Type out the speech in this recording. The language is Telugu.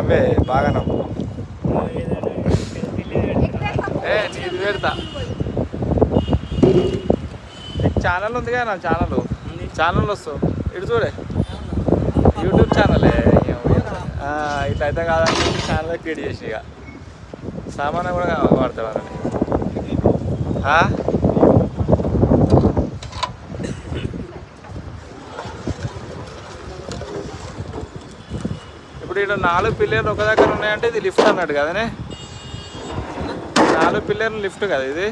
నువ్వే బాగా నవ్వు. నీది పెడతా. ఛానల్ ఉంది కదా, నా ఛానల్ వస్తావు ఇటు చూడే, యూట్యూబ్ ఛానలే. ఇట్లా అయితే కాదని ఛానల్ క్రియేట్ చేసి ఇక సామాన్య కూడా వాడతాడు అని. ఇప్పుడు ఇక్కడ 4 పిల్లర్లు ఒక దగ్గర ఉన్నాయంటే ఇది లిఫ్ట్ అన్నట్టు కదనే. 4 పిల్లర్లు లిఫ్ట్ కదా ఇది.